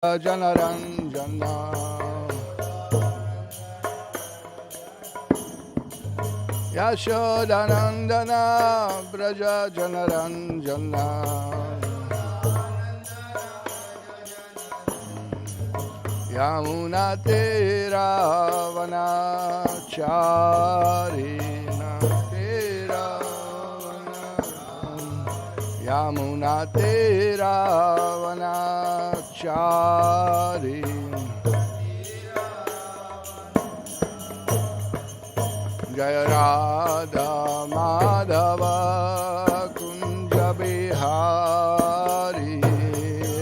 Janaranjana Yashodanandana Braja Janaranjana Yamuna Teravana Charina Teravana Yamuna Teravana Chari Jaya Radha Madhava Kunja Bihari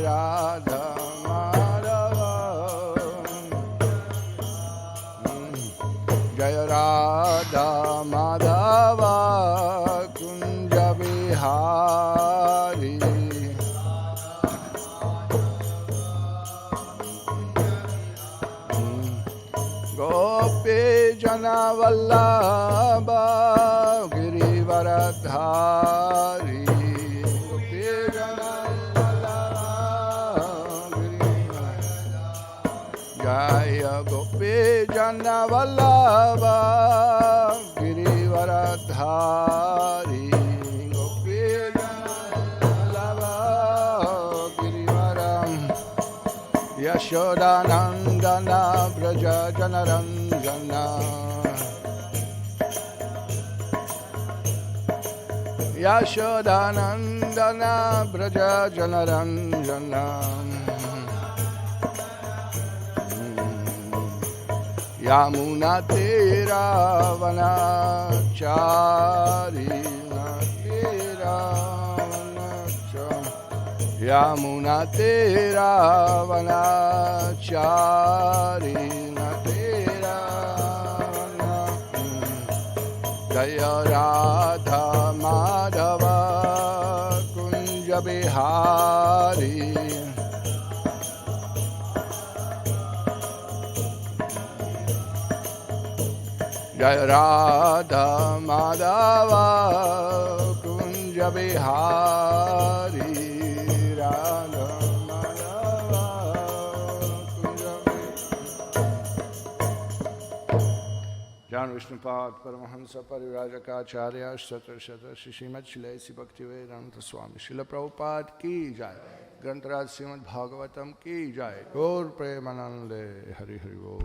Radha Madhava Jaya Radha Madhava Kunja Bihari Gopi Jana Vallabha Girivaradhari Gopi Jana Vallabha Jaya Gopi Jana Vallabha Girivaradhari Gopi Jana Vallabha Girivaram Yashodanandana Braja Janaranjana Yashodanandana Braja Janaranjana Yamuna Teravana Charina Teravana Yamuna Teravana Charina Teravana Jaya Radha Madhava Kunja Bihari Jaya Radha Madhava Kunja Bihari Radha Madhava Kunja Bihari Jnana Vishnupad Paramahansa Parivrajaka Shatra Shatra Srimad Shilesi Bhaktivedanta Swami Srila Prabhupada Ki Jai Grantaraj Srimad Bhagavatam Ki Jai Gaur Premanande Hari Hari Bo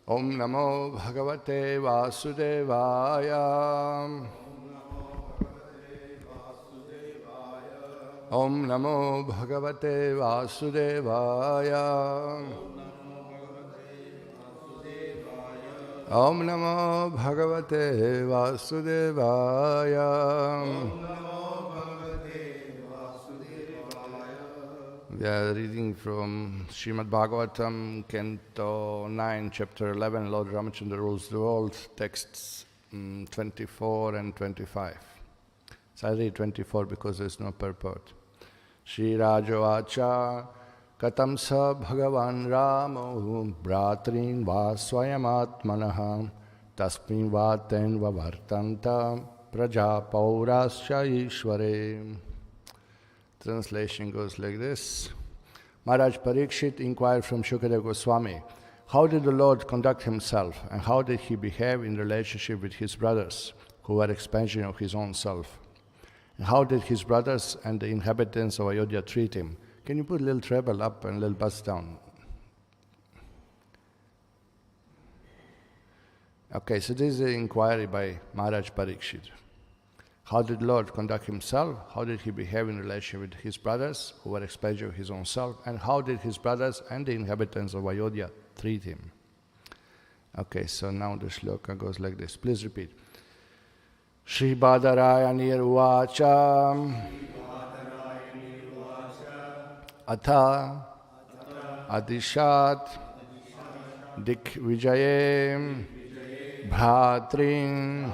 Om Namo Bhagavate Vasudevaya Om Namo Bhagavate Vasudevaya Om Namo Bhagavate Vasudevaya We are reading from Srimad Bhagavatam, Canto 9, Chapter 11, Lord Ramachandra Rules the World, texts 24 and 25. So I read 24 because there is no purport. Shri Rajovacha Katam Sa Bhagavan Ramo Bratrin Va Swayamatmanaha Tasmin Va Ten Va Vartanta Praja Paurascha Ishvare. Translation goes like this. Maharaj Parikshit inquired from Shukadeva Goswami, how did the Lord conduct himself and how did he behave in relationship with his brothers who were expansion of his own self? And how did his brothers and the inhabitants of Ayodhya treat him? Can you put a little treble up and a little bass down? Okay, so this is the inquiry by Maharaj Parikshit. How did the Lord conduct himself? How did he behave in relation with his brothers, who were expansion of his own self? And how did his brothers and the inhabitants of Ayodhya treat him? Okay, so now the shloka goes like this. Please repeat. Shri Badarayani Uvacha Atha Adishat Dik Vijayem Bhatrin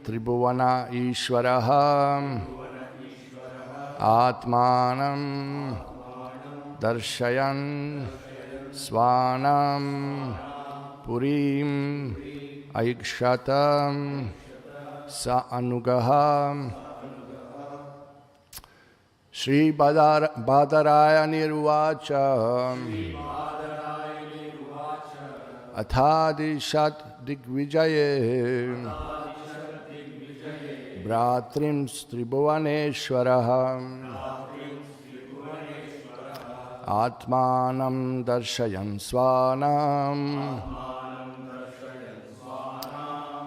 Tribhuvana Ishvaraha Atmanam Darshayan Swanam Purim Aikshatam sa anugaha. Shri Badarayani Ruvacha Athadishat Digvijaye Bratrim Tribhuvaneshwaraha Atmanam Darshayan Svanam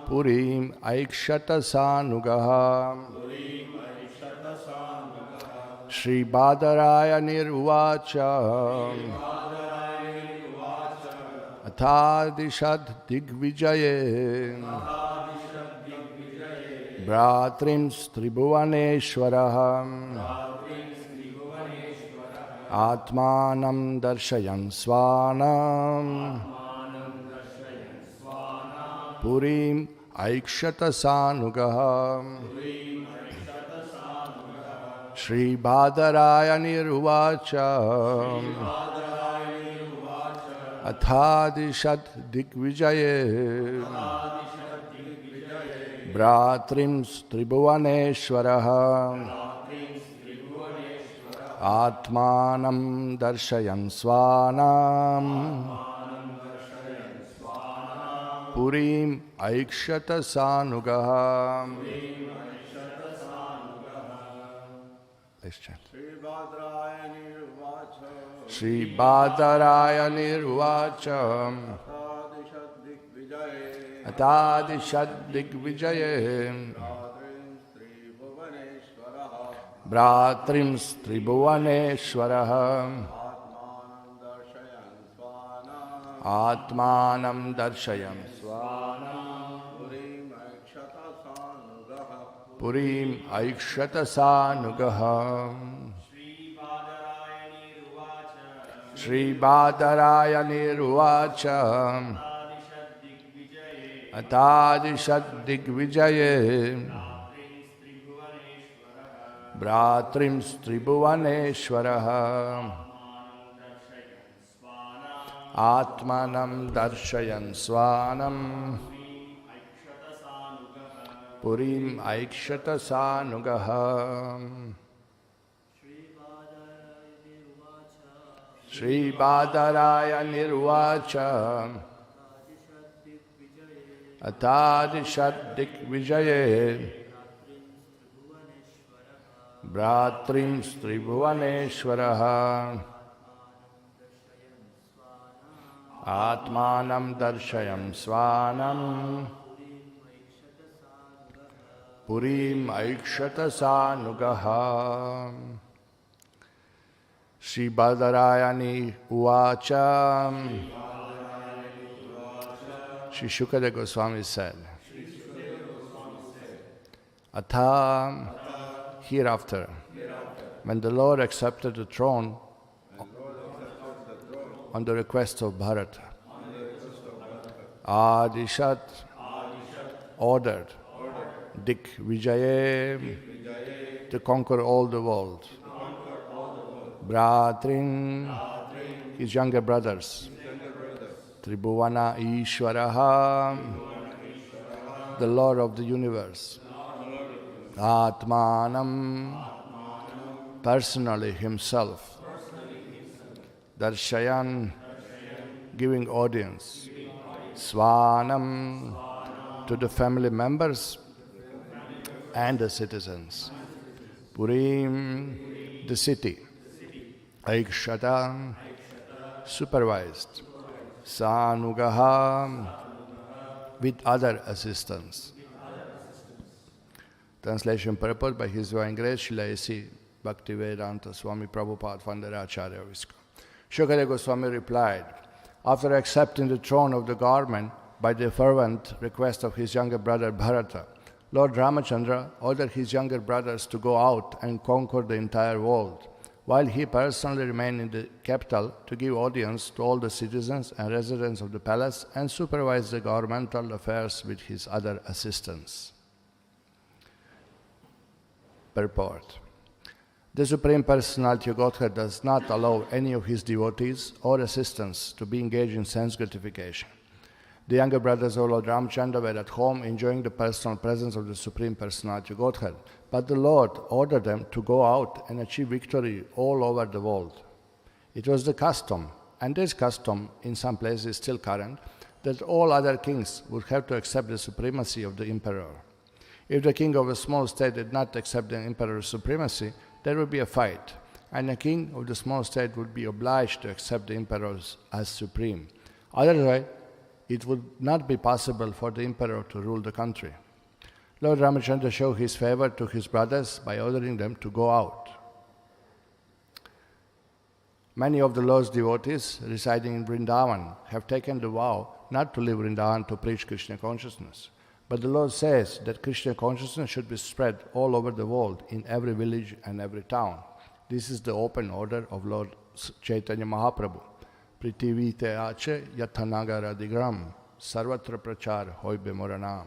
Purim Aikshata Sanugaha Shri Badarayani Ruvacha Athadishad Digvijaye Bratrim Tribhuvaneshwaraha Atmanam Darshayan Svanam Purim Aikshata Sanugaha Shri Badarayani Ruvacha Athadishat Digvijaye Bratrim Tribhuvaneshwaraha Atmanam Darshayan Svanam Purim Aikshata Sanugaha. Let's chant. Shri Badarayani Ruvacha Atadishat Digvijaye Bratrim Tribhuvaneshwaraha Atmanam Darshayan Svanam Purim Aikshata Sanugaha. Shri Badarayani Ruvacha Atadishat Digvijaye Bratrim Tribhuvaneshwaraha Atmanam Darshayan Svanam Purim Aikshata Sanugaha. Shri Badarayani Ruvacha Atadishat Digvijaye Bratrim Tribhuvaneshwaraha Atmanam Darshayam Svanam Purim Aikshata Sanugaha. Shri Badarayani Uvacha. Shri Shukadeva Goswami said, Atha, hereafter, when the Lord accepted the throne on the request of Bharata, Adishat ordered Dik Vijaye to conquer all the world. Bratrin, his younger brothers. Tribhuvana Ishwaraha, the Lord of the universe. Atmanam, personally himself. Darshayan, giving audience. Svanam, to the family members and the citizens. Purim, the city. Aikshata, supervised. Sanugaha, with other assistants. Translation purport by His Divine Grace, Srila A.C. Bhaktivedanta Swami Prabhupada Vandaracharya Viska. Shukadeva Goswami replied, after accepting the throne of the government by the fervent request of his younger brother Bharata, Lord Ramachandra ordered his younger brothers to go out and conquer the entire world, while he personally remained in the capital to give audience to all the citizens and residents of the palace and supervise the governmental affairs with his other assistants. Purport. The Supreme Personality of Godhead does not allow any of his devotees or assistants to be engaged in sense gratification. The younger brothers of Lord Ramchandra were at home enjoying the personal presence of the Supreme Personality of Godhead. But the Lord ordered them to go out and achieve victory all over the world. It was the custom, and this custom in some places is still current, that all other kings would have to accept the supremacy of the emperor. If the king of a small state did not accept the emperor's supremacy, there would be a fight, and the king of the small state would be obliged to accept the emperor as supreme. Otherwise, it would not be possible for the emperor to rule the country. Lord Ramachandra showed his favor to his brothers by ordering them to go out. Many of the Lord's devotees residing in Vrindavan have taken the vow not to leave Vrindavan to preach Krishna consciousness. But the Lord says that Krishna consciousness should be spread all over the world, in every village and every town. This is the open order of Lord Chaitanya Mahaprabhu. Pritivite ache yathanagara digram sarvatra prachar hoibe moranam.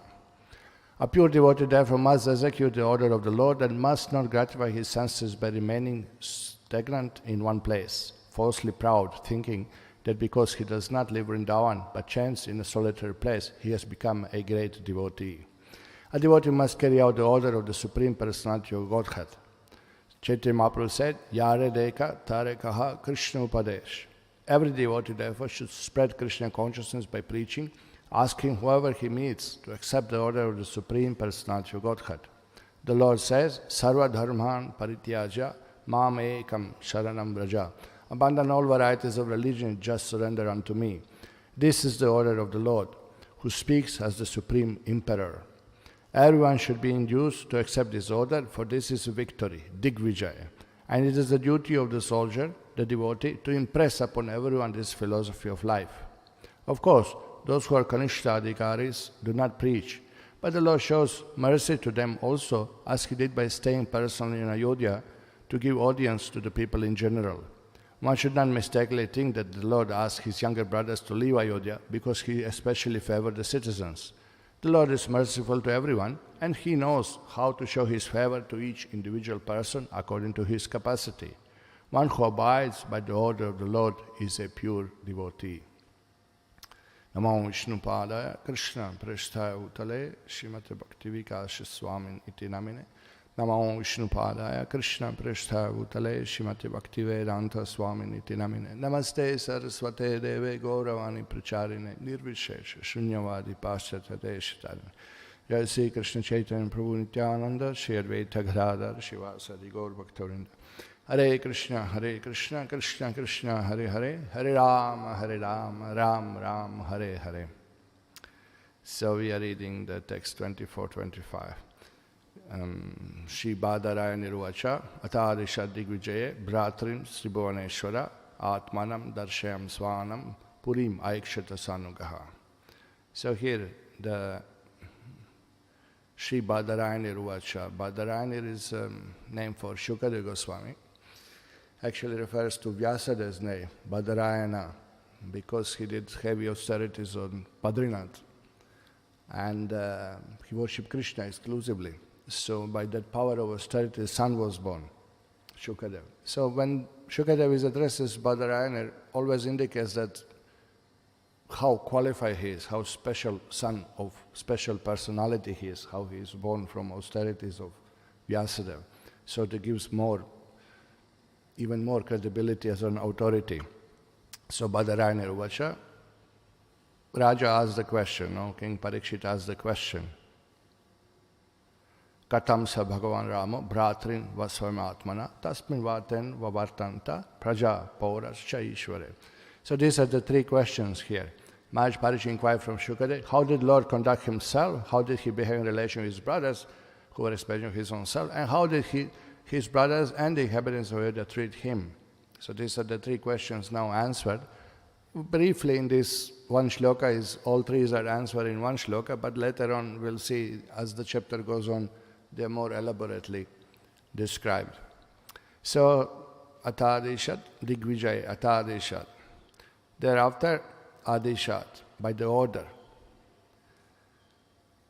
A pure devotee therefore must execute the order of the Lord and must not gratify his senses by remaining stagnant in one place, falsely proud, thinking that because he does not live in Vrindavan but chants in a solitary place, he has become a great devotee. A devotee must carry out the order of the Supreme Personality of Godhead. Chaitanya Mahaprabhu said, Yare deka tare kaha Krishna upadesh. Every devotee therefore should spread Krishna consciousness by preaching, asking whoever he meets to accept the order of the Supreme Personality of Godhead. The Lord says, Sarva dharman parityaja mam ekam sharanam vraja. Abandon all varieties of religion, just surrender unto me. This is the order of the Lord, who speaks as the Supreme Emperor. Everyone should be induced to accept this order, for this is victory, Digvijaya. And it is the duty of the soldier, the devotee, to impress upon everyone this philosophy of life. Of course, those who are Kanishta Adhikaris do not preach, but the Lord shows mercy to them also, as he did by staying personally in Ayodhya to give audience to the people in general. One should not mistakenly think that the Lord asked his younger brothers to leave Ayodhya because he especially favored the citizens. The Lord is merciful to everyone, and he knows how to show his favor to each individual person according to his capacity. One who abides by the order of the Lord is a pure devotee. Namo Vishnupadaya Krishna Prasthaya Utale Srimate Bhaktivikasya Swamin iti namine. Namo Vishnupadaya Krishna Prasthaya Utale Srimate Bhaktivedanta Swamin iti namine. Namaste Saraswate Deve Gauravani Pracharine Nirvishesha Shunyavadi Paschata Deshatarine. Jai Sri Krishna Chaitanya Prabhu Nityananda Shri Advaita Gadadhar Shivasadi Gaur Bhaktavrinda. Hare Krishna, Krishna Krishna, Hare Hare, Hare Ram, Ram Ram, Hare Hare. So we are reading the text 24-25. Shri Badaraya Nirvacha, Atadisha Digvijaye, Bratrim Sribhuvaneshwara, Atmanam Darshayam Swanam, Purim Aikshata Sanugaha. So here the Shri Badaraya Nirvacha. Badaraya is name for Shukadeva Goswami. Actually refers to Vyasadev's name, Badarayana, because he did heavy austerities on Badrinath. And he worshipped Krishna exclusively. So by that power of austerity, his son was born, Shukadeva. So when Shukadeva is addressed as Badarayana, it always indicates that how qualified he is, how special son of special personality he is, how he is born from austerities of Vyasadeva. So that gives even more credibility as an authority. So Badarayana Vacha, Raja asked the question, King Parikshit asked the question, Katam sa Bhagavan Ramo Bhratrin Vasvamatmana Tasmin Vaten Vavartanta Praja Pauras Cha Ishvare. So these are the three questions here. Maharaj Parikshit inquired from Shukadeva, how did Lord conduct himself? How did he behave in relation with his brothers, who were expression of his own self? And how did his brothers and the inhabitants of Ayodhya treat him? So these are the three questions now answered. Briefly in this one shloka, all three are answered in one shloka, but later on we'll see as the chapter goes on, they are more elaborately described. So, Atadishat, Digvijay, Atadishat. Thereafter, Adishat, by the order.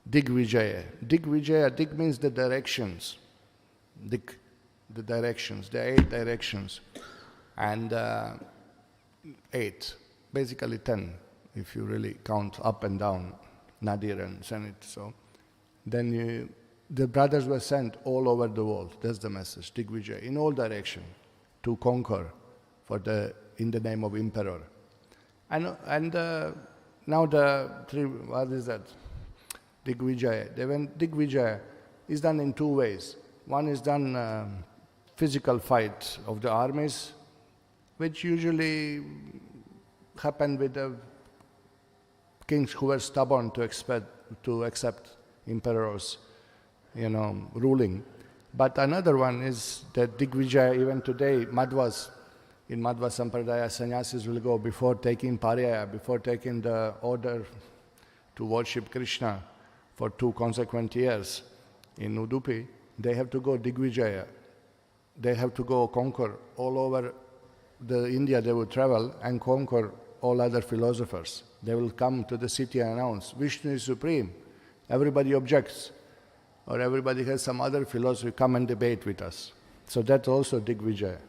Digvijaya. Digvijaya, Dig means the directions. Dig, the directions. There are 8 directions. And 8, basically 10. if you really count up and down, Nadir and Senate. So then the brothers were sent all over the world. That's the message, Digvijay, in all direction, to conquer in the name of emperor. And now the three, what is that? Digvijay. Digvijay is done in two ways. One is done physical fight of the armies, which usually happened with the kings who were stubborn to accept emperors, ruling. But another one is that Digvijaya, even today, in Madhva Sampradaya, sannyasis will go before taking pariyaya, before taking the order to worship Krishna for 2 consequent years in Udupi, they have to go Digvijaya. They have to go conquer all over the India. They will travel and conquer all other philosophers. They will come to the city and announce, Vishnu is supreme. Everybody objects. Or everybody has some other philosophy, come and debate with us. So that's also Digvijaya.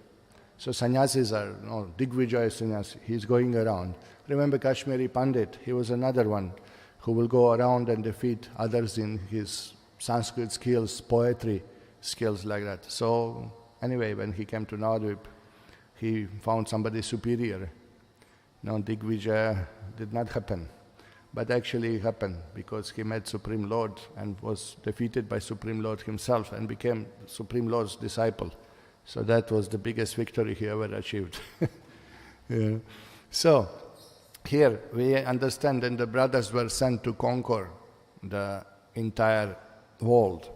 So sannyasis are, Digvijaya sannyasi, he's going around. Remember Kashmiri Pandit, he was another one who will go around and defeat others in his Sanskrit skills, poetry skills like that. So anyway, when he came to Navadvip, he found somebody superior. Digvijaya did not happen. But actually it happened because he met Supreme Lord and was defeated by Supreme Lord himself and became Supreme Lord's disciple. So that was the biggest victory he ever achieved. Yeah. So here we understand that the brothers were sent to conquer the entire world.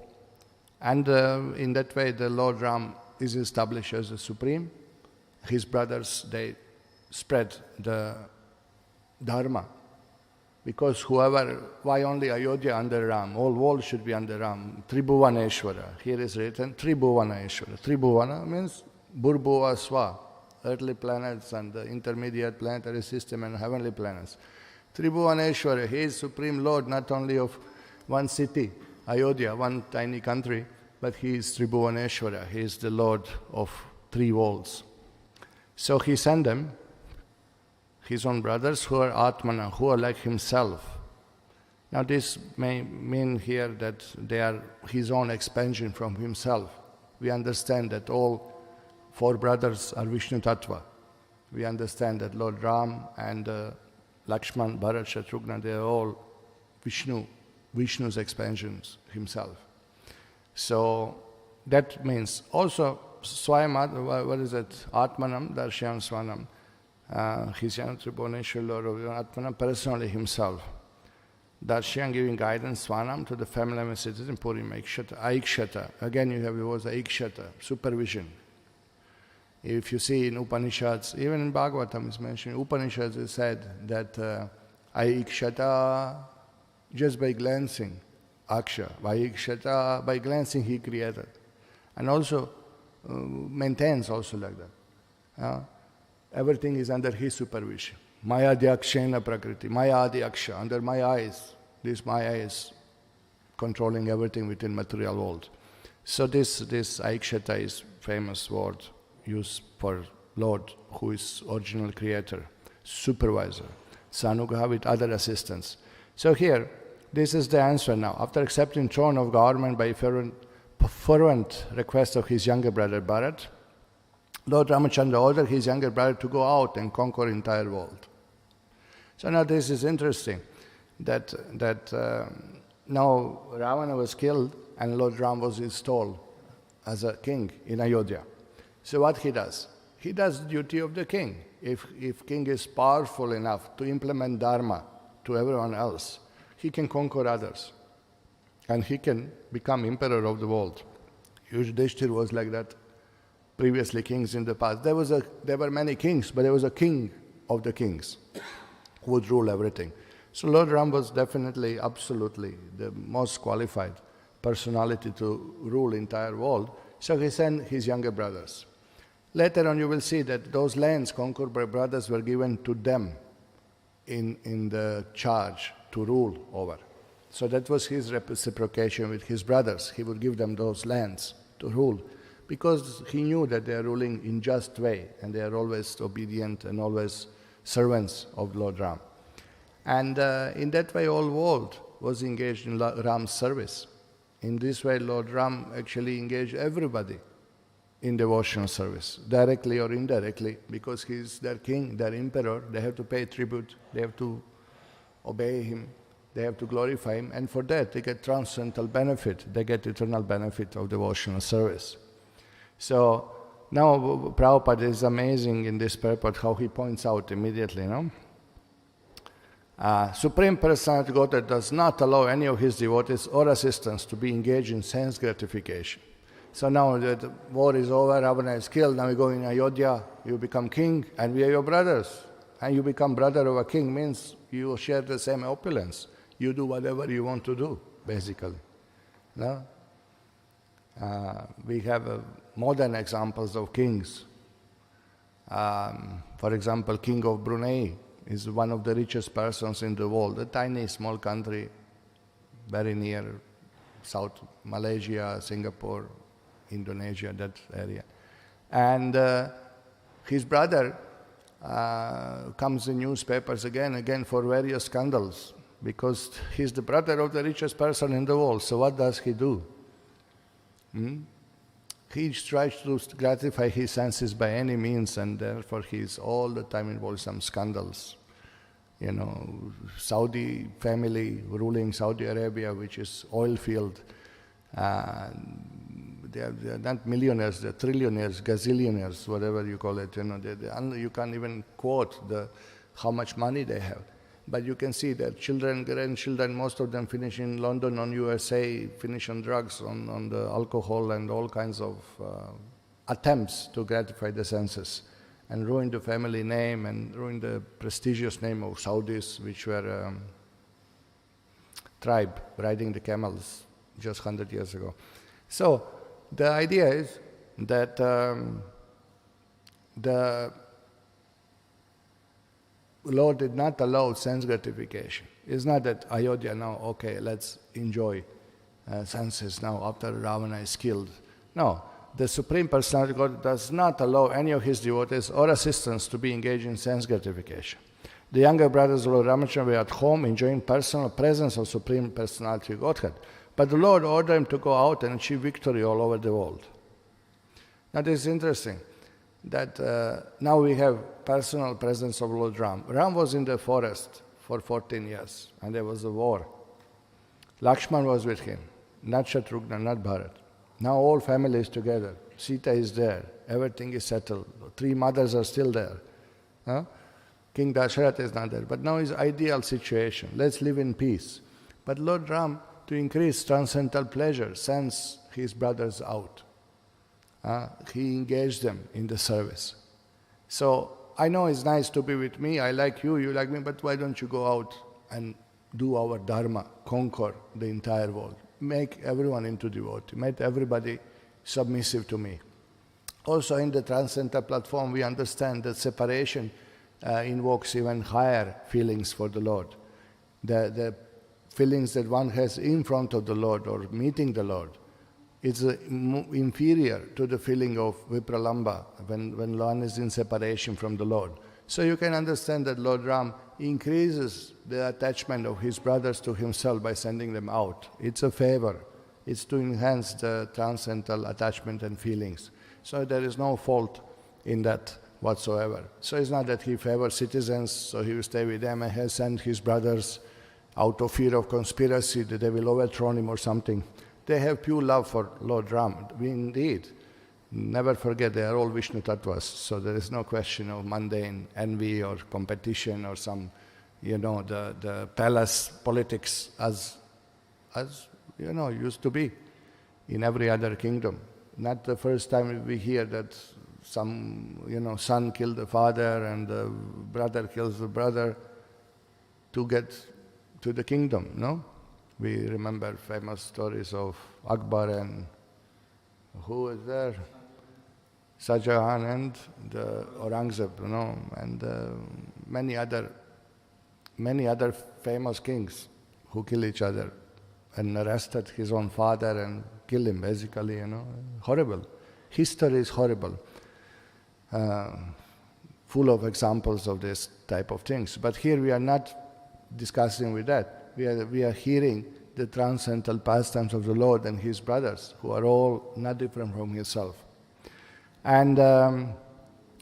And in that way the Lord Ram is established as the Supreme. His brothers, they spread the Dharma. Because why only Ayodhya under Ram? All world should be under Ram. Tribhuvaneshwara. Here is written Tribhuvaneshwara. Tribhuvana means Burbhuva Swa, earthly planets and the intermediate planetary system and heavenly planets. Tribhuvaneshwara, he is Supreme Lord not only of one city, Ayodhya, one tiny country, but he is Tribhuvaneshwara. He is the Lord of 3 worlds. So he sent them, his own brothers, who are Atmana, who are like himself. Now this may mean here that they are his own expansion from himself. We understand that all 4 brothers are Vishnu Tattva. We understand that Lord Ram and Lakshman, Bharat, Shatrughna, they are all Vishnu's expansions himself. So that means also Swayam, Atmanam, Darshyam Swanam. His Tribhuvaneshwara Lord of Atmanam, personally himself. Darshan giving guidance, Swanam, to the family and citizen, Purim, Aikshata. Again you have the words Aikshata, supervision. If you see in Upanishads, even in Bhagavatam is mentioned, Upanishads is said that Aikshata, just by glancing, Aksha, Aikshata, by glancing he created. And also maintains also like that. Everything is under his supervision. Maya Dyakshena Prakriti, Maya Adyaksha, under my eyes. This Maya is controlling everything within material world. So this Aikshata is famous word used for Lord, who is original creator, supervisor, Sanugaha with other assistants. So here, this is the answer now. After accepting throne of government by fervent request of his younger brother Bharat, Lord Ramachandra ordered his younger brother to go out and conquer entire world. So now this is interesting, that now Ravana was killed and Lord Ram was installed as a king in Ayodhya. So what he does? He does the duty of the king. If king is powerful enough to implement dharma to everyone else, he can conquer others. And he can become emperor of the world. Yudhishthira was like that. Previously kings in the past. There were many kings, but there was a king of the kings who would rule everything. So Lord Ram was definitely, absolutely the most qualified personality to rule the entire world. So he sent his younger brothers. Later on you will see that those lands conquered by brothers were given to them in the charge to rule over. So that was his reciprocation with his brothers. He would give them those lands to rule, because he knew that they are ruling in just way and they are always obedient and always servants of Lord Ram. And in that way, all world was engaged in Ram's service. In this way, Lord Ram actually engaged everybody in devotional service, directly or indirectly, because he's their king, their emperor. They have to pay tribute, they have to obey him, they have to glorify him, and for that they get transcendental benefit, they get eternal benefit of devotional service. So now Prabhupada is amazing in this purport, how he points out immediately, no? Supreme Personality Godhead does not allow any of his devotees or assistants to be engaged in sense gratification. So now that the war is over, Ravana is killed, now you go in Ayodhya, you become king, and we are your brothers. And you become brother of a king means you share the same opulence. You do whatever you want to do, basically. No? We have modern examples of kings. For example, King of Brunei is one of the richest persons in the world, a tiny, small country, very near South Malaysia, Singapore, Indonesia, that area. And his brother comes in newspapers again for various scandals, because he's the brother of the richest person in the world. So what does he do? He tries to gratify his senses by any means, and therefore he's all the time involved in some scandals. You know, Saudi family ruling Saudi Arabia, which is oil field. They are not millionaires, they're trillionaires, gazillionaires, whatever you call it. You know, you can't even quote how much money they have. But you can see their children, grandchildren, most of them finish in London, on USA, finish on drugs, on the alcohol and all kinds of attempts to gratify the senses, and ruin the family name and ruin the prestigious name of Saudis, which were tribe riding the camels just 100 years ago. So the idea is that the Lord did not allow sense gratification. It's not that Ayodhya now, okay, let's enjoy senses now after Ravana is killed. No, the Supreme Personality of God does not allow any of his devotees or assistants to be engaged in sense gratification. The younger brothers of Lord Ramachandra were at home enjoying personal presence of Supreme Personality of Godhead, but the Lord ordered him to go out and achieve victory all over the world. Now this is interesting, that now we have personal presence of Lord Ram. Ram was in the forest for 14 years, and there was a war. Lakshman was with him, not Shatrughna, not Bharat. Now all family is together. Sita is there, everything is settled. 3 mothers are still there. King Dasharatha is not there. But now is ideal situation. Let's live in peace. But Lord Ram, to increase transcendental pleasure, sends his brothers out. He engaged them in the service. So I know it's nice to be with me, I like you, you like me, but why don't you go out and do our dharma, conquer the entire world, make everyone into devotee, make everybody submissive to me. Also in the transcendental platform we understand that separation invokes even higher feelings for the Lord. The feelings that one has in front of the Lord or meeting the Lord, it's inferior to the feeling of vipralamba when one is in separation from the Lord. So you can understand that Lord Ram increases the attachment of his brothers to himself by sending them out. It's a favor. It's to enhance the transcendental attachment and feelings. So there is no fault in that whatsoever. So it's not that he favors citizens, so he will stay with them and has sent his brothers out of fear of conspiracy that they will overthrow him or something. They have pure love for Lord Ram. We indeed, never forget, they are all Vishnu Tattvas, so there is no question of mundane envy or competition or some, the palace politics as used to be in every other kingdom. Not the first time we hear that some, son killed the father and the brother kills the brother to get to the kingdom, no? We remember famous stories of Akbar and who was there? Shah Jahan and the Aurangzeb, and many other famous kings who kill each other and arrested his own father and kill him, basically, Horrible. History is horrible, full of examples of this type of things. But here we are not discussing with that. We are hearing the transcendental pastimes of the Lord and His brothers, who are all not different from Himself. And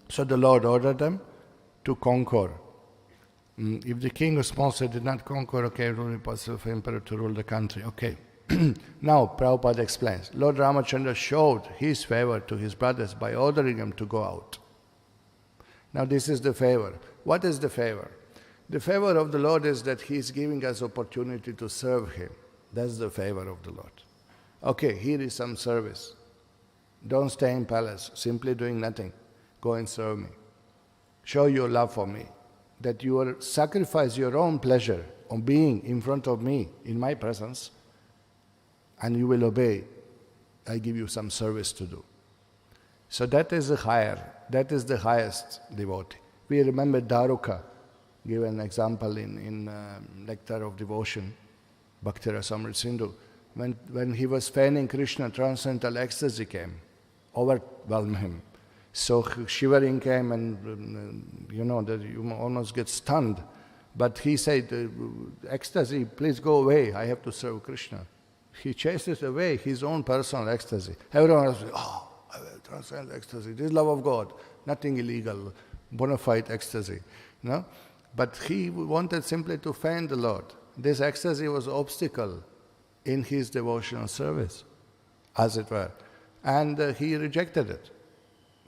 so the Lord ordered them to conquer. If the king of Smolsa did not conquer, okay, it would be possible for emperor to rule the country. Okay. Now, Prabhupada explains, Lord Ramachandra showed his favor to his brothers by ordering them to go out. Now, this is the favor. What is the favor? The favor of the Lord is that He is giving us opportunity to serve Him. That's the favor of the Lord. Okay, here is some service. Don't stay in palace, simply doing nothing. Go and serve me. Show your love for me. That you will sacrifice your own pleasure on being in front of me, in my presence, and you will obey. I give you some service to do. So that is the highest devotee. We remember Daruka, give an example in Nectar of Devotion, Bhakti Rasamrita Sindhu. When he was feigning Krishna, transcendental ecstasy came, overwhelmed him. So shivering came and that you almost get stunned. But he said, ecstasy, please go away, I have to serve Krishna. He chases away his own personal ecstasy. Everyone else, transcendental ecstasy, this is love of God, nothing illegal, bona fide ecstasy. No? But he wanted simply to feign the Lord. This ecstasy was an obstacle in his devotional service, as it were. And he rejected it.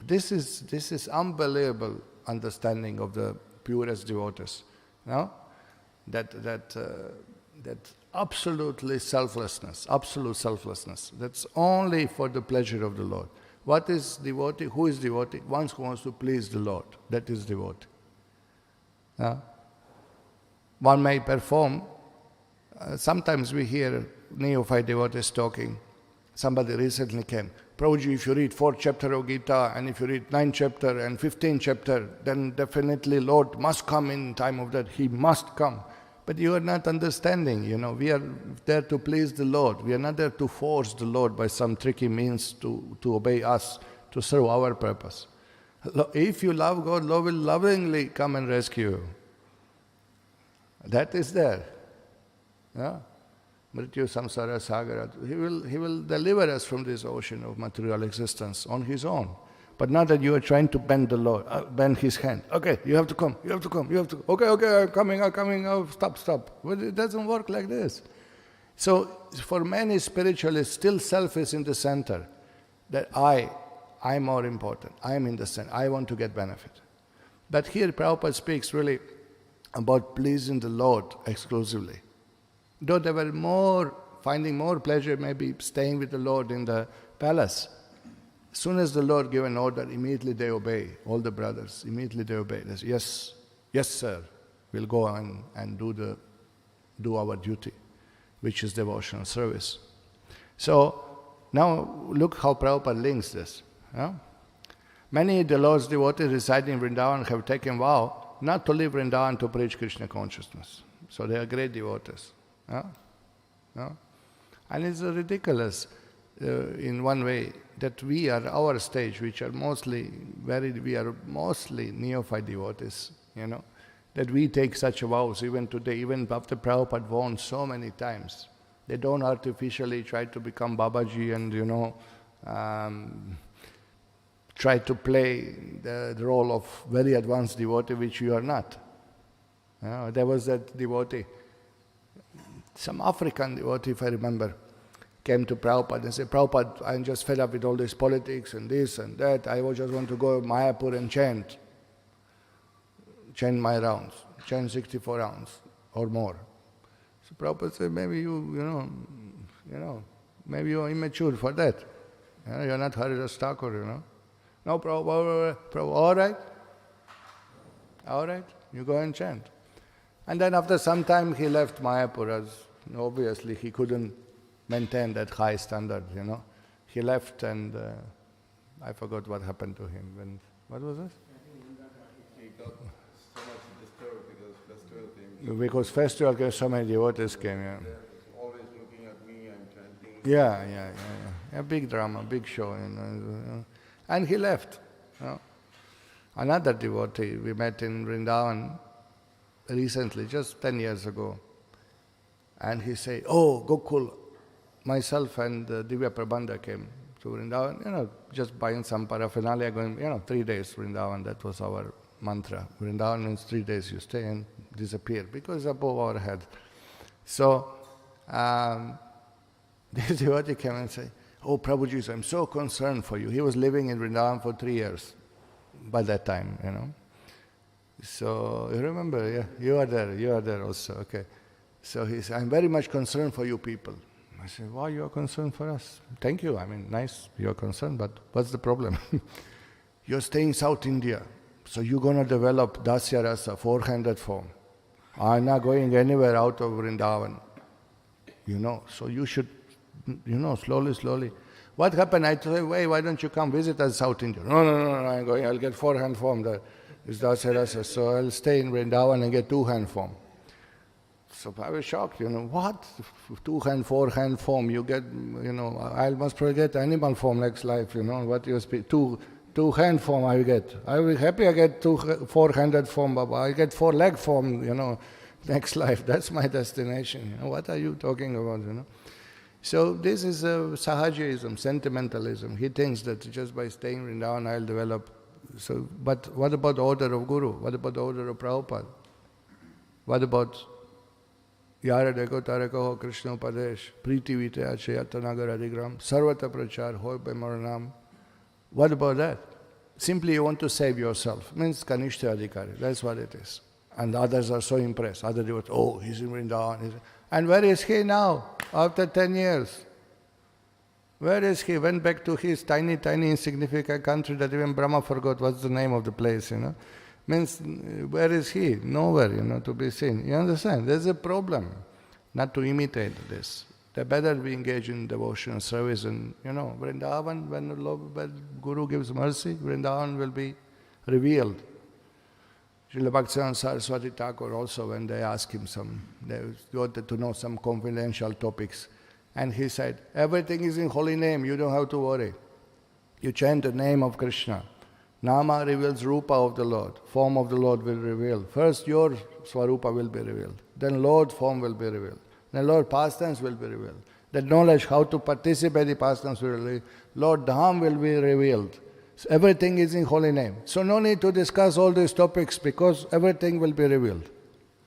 This is unbelievable understanding of the purest devotees. No? That absolute selflessness. That's only for the pleasure of the Lord. What is devotee? Who is devotee? One who wants to please the Lord. That is devotee. One may perform. Sometimes we hear neophyte devotees talking. Somebody recently came. Prabhuji, if you read 4th chapter of Gita, and if you read 9th chapter and 15th chapter, then definitely Lord must come in time of that. He must come. But you are not understanding, we are there to please the Lord. We are not there to force the Lord by some tricky means to obey us, to serve our purpose. If you love God, Lord will lovingly come and rescue you. That is there. Yeah? Mrityu samsara sagara. He will deliver us from this ocean of material existence on His own. But not that you are trying to bend the Lord, bend His hand. Okay, you have to come. Okay, I'm coming. Oh, stop. But it doesn't work like this. So for many spiritualists, still self is in the center. That I'm more important. I'm in the center. I want to get benefit. But here Prabhupada speaks really about pleasing the Lord exclusively. Though they were finding more pleasure maybe staying with the Lord in the palace. As soon as the Lord gave an order, immediately they obey. All the brothers, immediately they obey. They say, yes, sir, we'll go on and do our duty, which is devotional service. So now look how Prabhupada links this. Yeah? Many of the Lord's devotees residing in Vrindavan have taken vow not to leave Vrindavan to preach Krishna consciousness. So they are great devotees. Yeah? And it's ridiculous in one way that we are our stage, which are mostly neophyte devotees, that we take such vows even today, even after Prabhupada warned so many times. They don't artificially try to become Babaji and try to play the role of very advanced devotee, which you are not. There was that devotee, some African devotee, if I remember, came to Prabhupada and said, Prabhupada, I'm just fed up with all this politics and this and that. I just want to go to Mayapur and chant my rounds, chant 64 rounds or more. So Prabhupada said, maybe maybe you're immature for that. You're not Haridas Thakur, No, Prabhupada, all right, you go and chant. And then after some time he left Mayapur, as obviously he couldn't maintain that high standard, He left and I forgot what happened to him. What was this? He got so much disturbed because festival came. Because festival came, so many devotees came, yeah. They're always looking at me and chanting. Yeah. Big drama, big show, And he left. Another devotee we met in Vrindavan, recently, just 10 years ago. And he said, oh, Gokula, myself and Divya Prabandha came to Vrindavan, just buying some paraphernalia, going, 3 days Vrindavan, that was our mantra. Vrindavan means 3 days you stay and disappear, because above our head. So, this devotee came and said, oh, Prabhuji, I'm so concerned for you. He was living in Vrindavan for 3 years by that time, So, you remember, yeah, you are there also, okay. So he said, I'm very much concerned for you people. I said, why you are concerned for us? Thank you, nice, you are concerned, but what's the problem? You're staying South India, so you're going to develop Dasya Rasa, 400 form. I'm not going anywhere out of Vrindavan, so you should, slowly. What happened? I said, why don't you come visit us South India? No, I'm going, I'll get 400 form there. It's Dasya Rasa, so I'll stay in Vrindavan and get 2-hand form. So I was shocked, what? 2-hand, 4-hand form, you get, I must forget animal form next life, what you speak, 2-hand form I get. I will be happy I get 4-handed form, Baba. I get 4-leg form, next life. That's my destination. What are you talking about, So this is sahajaism, sentimentalism. He thinks that just by staying in Vrindavan I'll develop. So, but what about the order of Guru? What about the order of Prabhupada? What about Yara Deko Tarakaho Krishna Upadesh, Priti Vitaya Chayatanagar Adigram, Sarvata Prachar, Hoy Maranam? What about that? Simply you want to save yourself. Means Kanishta Adhikari. That's what it is. And others are so impressed. Others do it, oh, he's in Vrindavan. And where is he now? After 10 years. Where is he? Went back to his tiny, insignificant country that even Brahma forgot what's the name of the place, Means, where is he? Nowhere, to be seen. You understand? There's a problem. Not to imitate this. The better we engage in devotional service and, Vrindavan, when Guru gives mercy, Vrindavan will be revealed. Srila Bhaktivedanta Saraswati Thakur also, when they asked him they wanted to know some confidential topics. And he said, everything is in holy name, you don't have to worry. You chant the name of Krishna. Nama reveals Rupa of the Lord. Form of the Lord will reveal. First your Swarupa will be revealed. Then Lord form will be revealed. Then Lord pastimes will be revealed. Then knowledge how to participate in the pastimes will be revealed. Lord Dham will be revealed. So everything is in holy name. So no need to discuss all these topics because everything will be revealed.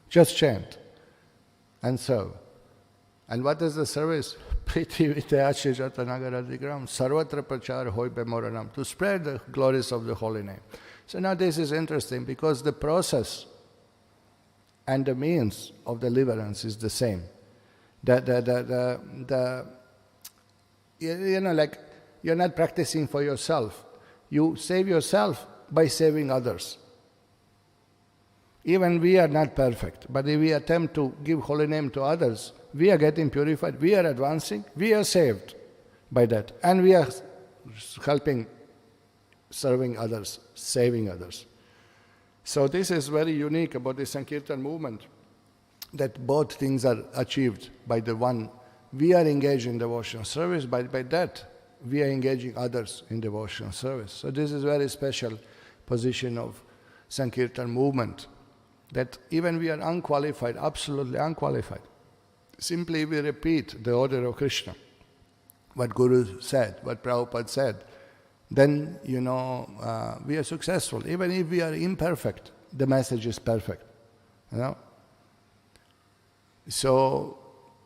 Just chant and serve. And what is the service? Priti Vityachi Jatanagara Sarvatra Prachar Hoy Moranam, to spread the glories of the holy name. So now this is interesting because the process and the means of deliverance is the same. Like you're not practicing for yourself. You save yourself by saving others. Even we are not perfect, but if we attempt to give holy name to others, we are getting purified, we are advancing, we are saved by that. And we are helping, serving others, saving others. So this is very unique about the Sankirtan movement, that both things are achieved by the one. We are engaged in devotional service, by that we are engaging others in devotional service. So this is very special position of Sankirtan movement, that even we are unqualified, absolutely unqualified. Simply we repeat the order of Krishna, what Guru said, what Prabhupada said, then, we are successful. Even if we are imperfect, the message is perfect, So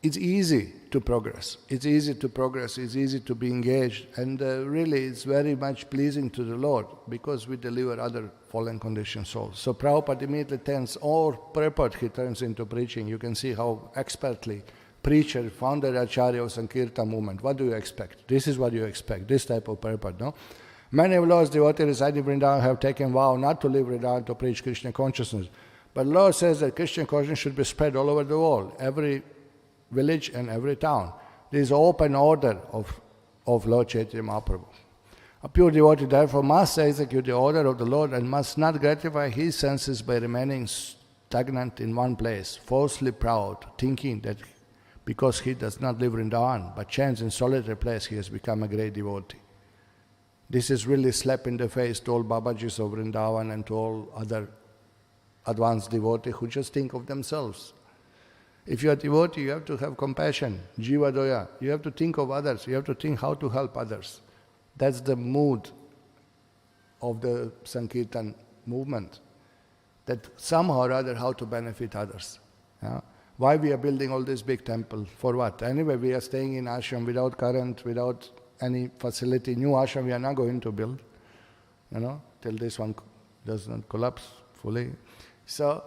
it's easy to progress. It's easy to progress, it's easy to be engaged, and really it's very much pleasing to the Lord because we deliver other fallen conditioned souls. So Prabhupada immediately turns all purport, he turns into preaching. You can see how expertly preacher, founder, Acharya of Sankirtan movement. What do you expect? This is what you expect, this type of purport, no? Many of Lord's devotees residing in Vrindavan have taken vow not to leave Vrindavan to preach Krishna consciousness. But Lord says that Krishna consciousness should be spread all over the world, every village and every town. There is an open order of Lord Chaitanya Mahaprabhu. A pure devotee therefore must execute the order of the Lord and must not gratify his senses by remaining stagnant in one place, falsely proud, thinking that because he does not live in Vrindavan but chants in solitary place, he has become a great devotee. This is really slap in the face to all Babajis of Vrindavan and to all other advanced devotee who just think of themselves. If you are a devotee, you have to have compassion, jiva doya. You have to think of others. You have to think how to help others. That's the mood of the Sankirtan movement. That somehow or other how to benefit others. Yeah? Why we are building all this big temple? For what? Anyway, we are staying in ashram without current, without any facility. New ashram we are not going to build, till this one does not collapse fully. So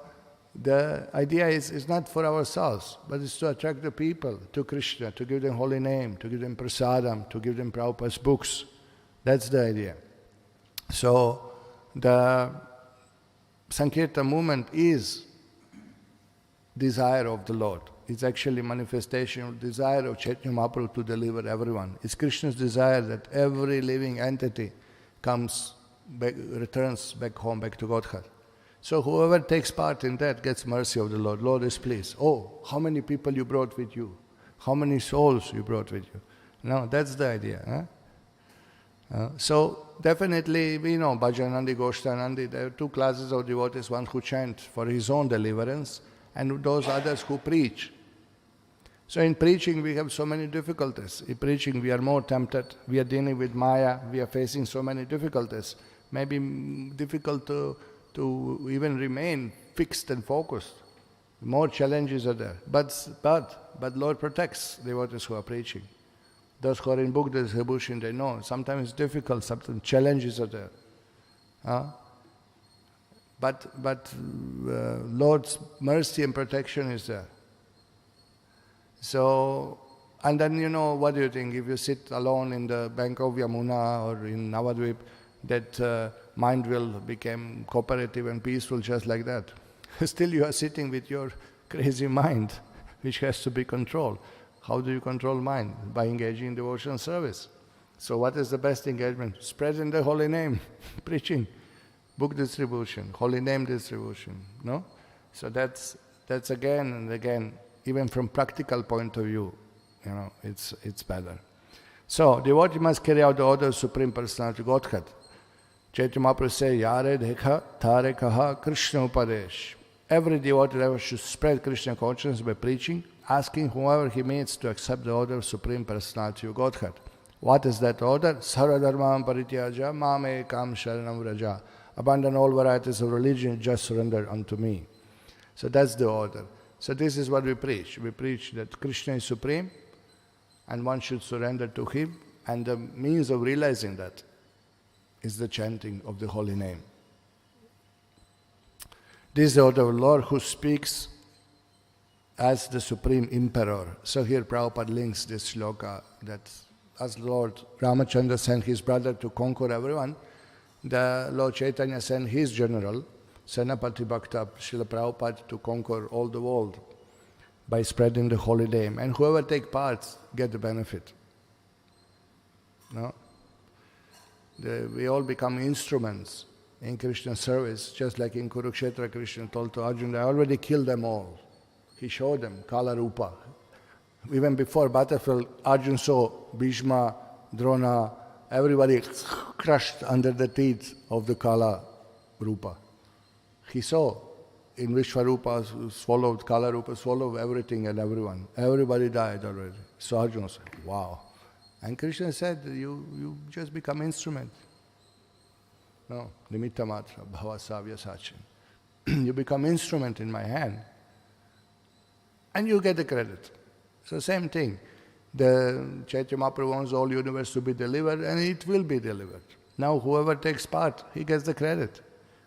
the idea is not for ourselves, but it's to attract the people to Krishna, to give them holy name, to give them prasadam, to give them Prabhupada's books. That's the idea. So the Sankirtan movement is desire of the Lord. It's actually manifestation of desire of Chaitanya Mahaprabhu to deliver everyone. It's Krishna's desire that every living entity comes back, returns back home, back to Godhead. So whoever takes part in that gets mercy of the Lord. Lord is pleased. Oh, how many people you brought with you? How many souls you brought with you? No, that's the idea. So definitely we know Bhajanandi, Goshtanandi, there are two classes of devotees, one who chant for his own deliverance and those others who preach. So in preaching we have so many difficulties. In preaching we are more tempted, we are dealing with Maya, we are facing so many difficulties. Maybe difficult to even remain fixed and focused. More challenges are there. But Lord protects devotees who are preaching. Those who are in book distribution, they know sometimes it's difficult, sometimes challenges are there. But Lord's mercy and protection is there. So, and then what do you think? If you sit alone in the bank of Yamuna or in Navadvip, that mind will become cooperative and peaceful just like that. Still you are sitting with your crazy mind, which has to be controlled. How do you control mind? By engaging in devotional service. So what is the best engagement? Spreading the holy name, preaching, book distribution, holy name distribution. No? So that's again and again, even from practical point of view, it's better. So devotee must carry out the order of Supreme Personality Godhead. Chaitanya Mahaprabhu says, Yare dekha thare kaha Krishna upadesh. Every devotee should spread Krishna consciousness by preaching, asking whoever he meets to accept the order of Supreme Personality of Godhead. What is that order? Sarva dharmam parityaja mame ekam sharanam vraja. Abandon all varieties of religion, just surrender unto me. So that's the order. So this is what we preach. We preach that Krishna is supreme and one should surrender to him, and the means of realizing that is the chanting of the holy name. This is the order of the Lord who speaks as the Supreme Emperor. So here Prabhupada links this shloka that as Lord Ramachandra sent his brother to conquer everyone, the Lord Chaitanya sent his general, Senapati Bhakta Srila Prabhupada, to conquer all the world by spreading the holy name. And whoever take part get the benefit. No? We all become instruments in Krishna's service, just like in Kurukshetra Krishna told to Arjuna, I already killed them all. He showed them Kala Rupa. Even before battlefield, Arjuna saw Bhishma, Drona, everybody crushed under the teeth of the Kala Rupa. He saw in Vishwarupa swallowed, Kala Rupa swallowed everything and everyone. Everybody died already. So Arjuna said, wow. And Krishna said, you just become instrument. No, nimitta matra, bhava savya sachin. You become instrument in my hand and you get the credit. So same thing. The Chaitanya Mahaprabhu wants all universe to be delivered and it will be delivered. Now whoever takes part, he gets the credit.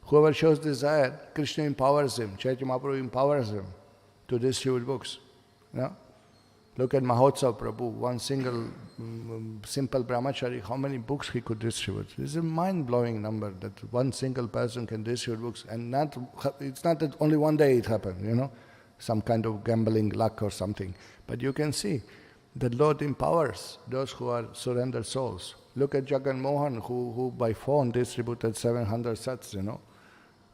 Whoever shows desire, Krishna empowers him. Chaitanya Mahaprabhu empowers him to distribute books. No? Look at Mahotsav Prabhu, one single simple brahmachari, how many books he could distribute. It's a mind-blowing number that one single person can distribute books. And it's not that only one day it happened, some kind of gambling luck or something. But you can see that Lord empowers those who are surrendered souls. Look at Jagan Mohan, who by phone distributed 700 sets,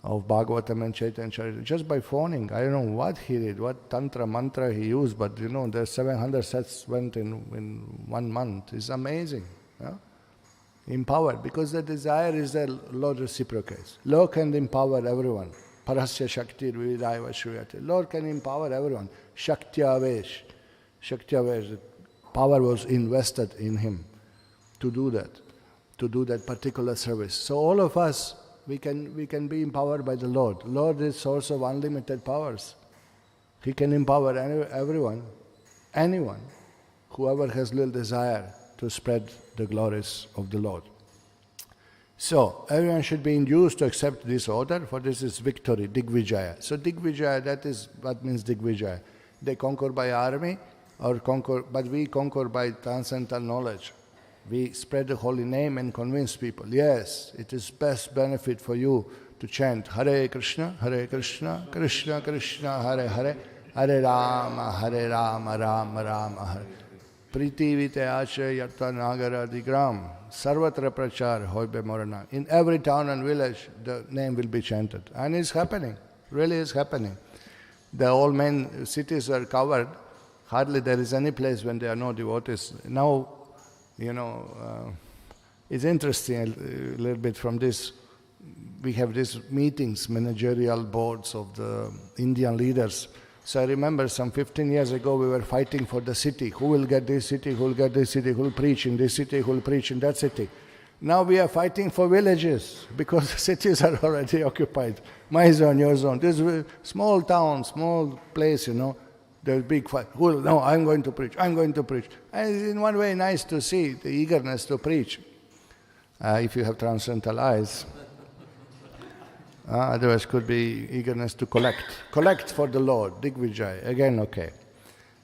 of Bhagavatam and Chaitanya Charita. Just by phoning, I don't know what he did, what tantra, mantra he used, but the 700 sets went in 1 month. It's amazing. Yeah? Empowered, because the desire is that Lord reciprocates. Lord can empower everyone. Parasya Shakti Vividaiva Shruyate. Lord can empower everyone. Shaktya Avesh. Shaktya Avesh. Power was invested in him to do that particular service. So all of us, we can be empowered by the Lord. Lord is source of unlimited powers. He can empower everyone, anyone, whoever has little desire to spread the glories of the Lord. So, everyone should be induced to accept this order, for this is victory, Digvijaya. So Digvijaya, that is what means Digvijaya. They conquer by army, but we conquer by transcendental knowledge. We spread the holy name and convince people, yes, it is best benefit for you to chant Hare Krishna, Krishna Krishna, Hare Hare, Hare Rama, Rama Rama, Hare. Priti vite ache yatta nagara digram, sarvatra prachar hoibe morana. In every town and village, the name will be chanted. And it's happening, really is happening. The old main cities are covered. Hardly there is any place when there are no devotees. Now, it's interesting a little bit from this. We have these meetings, managerial boards of the Indian leaders. So I remember some 15 years ago we were fighting for the city. Who will get this city, who will get this city, who will preach in this city, who will preach in that city. Now we are fighting for villages because the cities are already occupied. My zone, your zone. This is a small town, small place, there's big fight. No, I'm going to preach, I'm going to preach. And it's in one way nice to see the eagerness to preach, if you have transcendental eyes. Otherwise could be eagerness to collect for the Lord, Digvijay, again okay.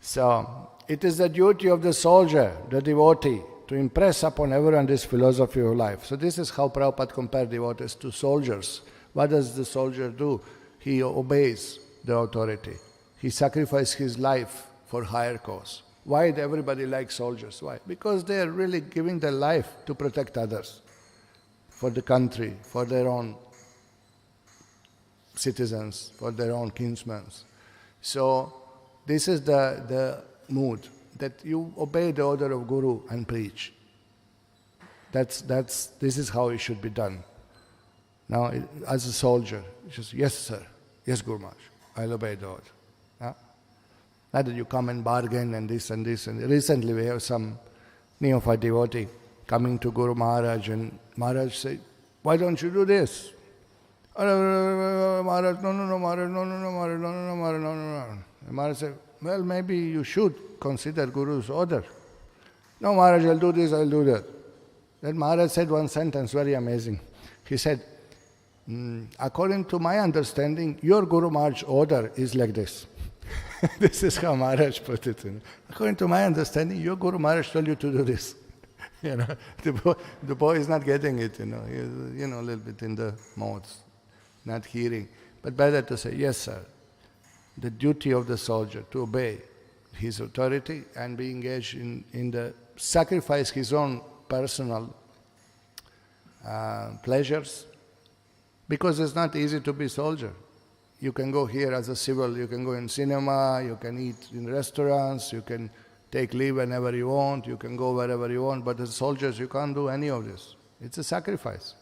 So, it is the duty of the soldier, the devotee, to impress upon everyone this philosophy of life. So this is how Prabhupada compared devotees to soldiers. What does the soldier do? He obeys the authority. He sacrifices his life for higher cause. Why everybody likes soldiers? Why? Because they are really giving their life to protect others, for the country, for their own citizens, for their own kinsmen. So this is the mood, that you obey the order of Guru and preach. This is how it should be done. Now, as a soldier, you just, yes sir, yes Guru Maharaj, I'll obey the order. Not that you come and bargain and this and this. And recently we have some neophyte devotee coming to Guru Maharaj, and Maharaj said, why don't you do this? Maharaj, no, Maharaj, no, Maharaj, no, Maharaj, no. And Maharaj said, well, maybe you should consider Guru's order. No, Maharaj, I'll do this, I'll do that. Then Maharaj said one sentence, very amazing. He said, according to my understanding, your Guru Maharaj's order is like this. This is how Maharaj put it. According to my understanding, your Guru Maharaj told you to do this. The boy is not getting it, he's, a little bit in the mouth, not hearing. But better to say, yes sir, the duty of the soldier to obey his authority and be engaged in the sacrifice his own personal pleasures, because it's not easy to be soldier. You can go here as a civil, you can go in cinema, you can eat in restaurants, you can take leave whenever you want, you can go wherever you want, but as soldiers you can't do any of this. It's a sacrifice.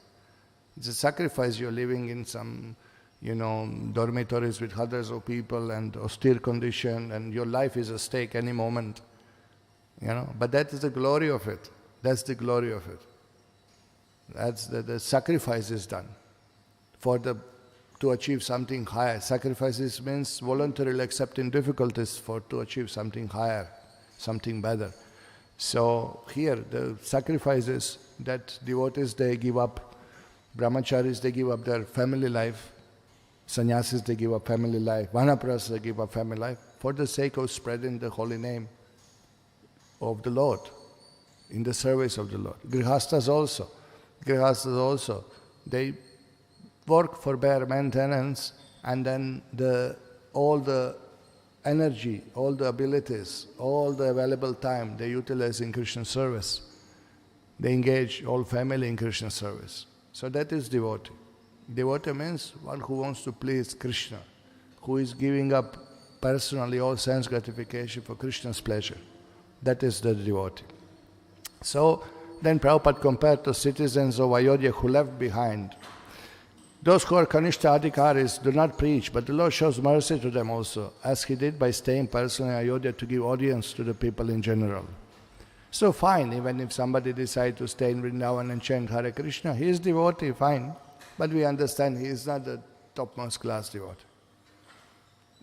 It's a sacrifice. You're living in some, dormitories with hundreds of people and austere condition, and your life is at stake any moment. But that is the glory of it. That's the glory of it. That's the sacrifice is done to achieve something higher. Sacrifices means voluntarily accepting difficulties to achieve something higher, something better. So here the sacrifices that devotees, they give up, brahmacharis, they give up their family life, sannyasis, they give up family life, vanaprastha, they give up family life for the sake of spreading the holy name of the Lord, in the service of the Lord. Grihasthas also, they work for bare maintenance, and then all the energy, all the abilities, all the available time they utilize in Krishna service. They engage all family in Krishna service. So that is devotee. Devotee means one who wants to please Krishna, who is giving up personally all sense gratification for Krishna's pleasure. That is the devotee. So then Prabhupada compared to citizens of Ayodhya who left behind Those who are Kanishta Adhikaris do not preach, but the Lord shows mercy to them also, as He did by staying personally in Ayodhya to give audience to the people in general. So fine, even if somebody decides to stay in Vrindavan and chant Hare Krishna, he is devotee, fine. But we understand he is not the topmost class devotee.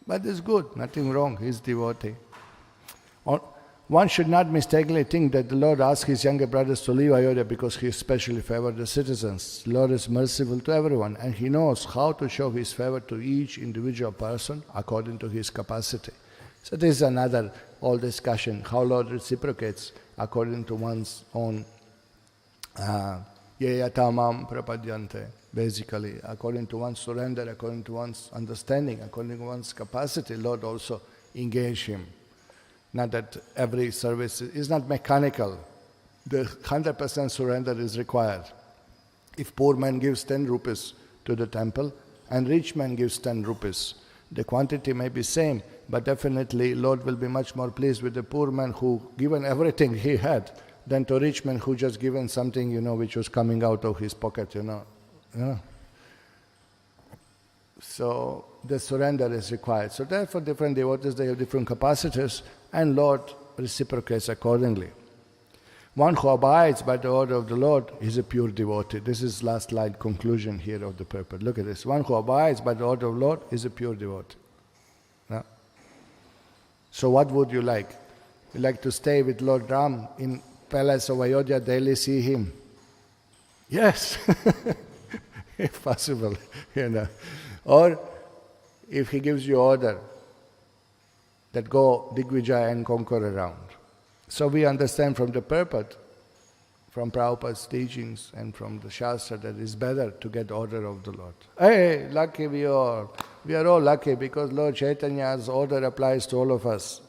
But it's good, nothing wrong, he is devotee. One should not mistakenly think that the Lord asked his younger brothers to leave Ayodhya because he especially favored the citizens. The Lord is merciful to everyone and He knows how to show His favor to each individual person according to his capacity. So this is another whole discussion, how Lord reciprocates according to one's own yeyatamam prapadyante, basically, according to one's surrender, according to one's understanding, according to one's capacity, Lord also engage him. Not that every service is not mechanical. The 100% surrender is required. If poor man gives 10 rupees to the temple and rich man gives 10 rupees, the quantity may be same, but definitely Lord will be much more pleased with the poor man who given everything he had than to rich man who just given something, which was coming out of his pocket, So the surrender is required. So therefore different devotees, they have different capacities and Lord reciprocates accordingly. One who abides by the order of the Lord is a pure devotee. This is last line conclusion here of the purport. Look at this. One who abides by the order of the Lord is a pure devotee. No? So what would you like? You like to stay with Lord Ram in palace of Ayodhya, daily see him? Yes, if possible, Or if he gives you order that go Digvijaya and conquer around. So we understand from the purport, from Prabhupada's teachings and from the Shastra that it's better to get order of the Lord. Hey, lucky we are. We are all lucky because Lord Chaitanya's order applies to all of us.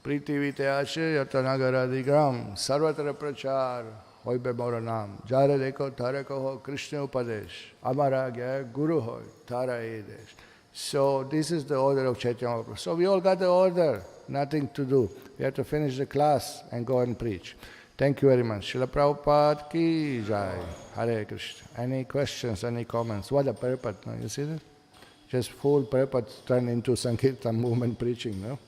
Priti vite ashe yatanagara digram sarvatra prachar hoibe moranam jare dekho thare kaho Krishna upadesh amara gya guru hoy thara edesh. So this is the order of Chaitanya Mahaprabhu. So we all got the order, nothing to do. We have to finish the class and go and preach. Thank you very much. Srila Prabhupada ki jai. Hare Krishna. Any questions, any comments? What a purport, no? You see that? Just full purport turned into Sankirtan movement preaching, no?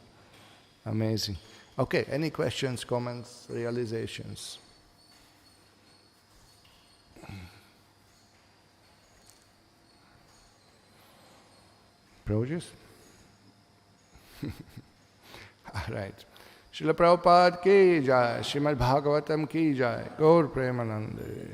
Amazing. Okay, any questions, comments, realizations? Prabhuji? All right. Srila Prabhupada ki jai, Srimad Bhagavatam ki jai, Gaur Premanande.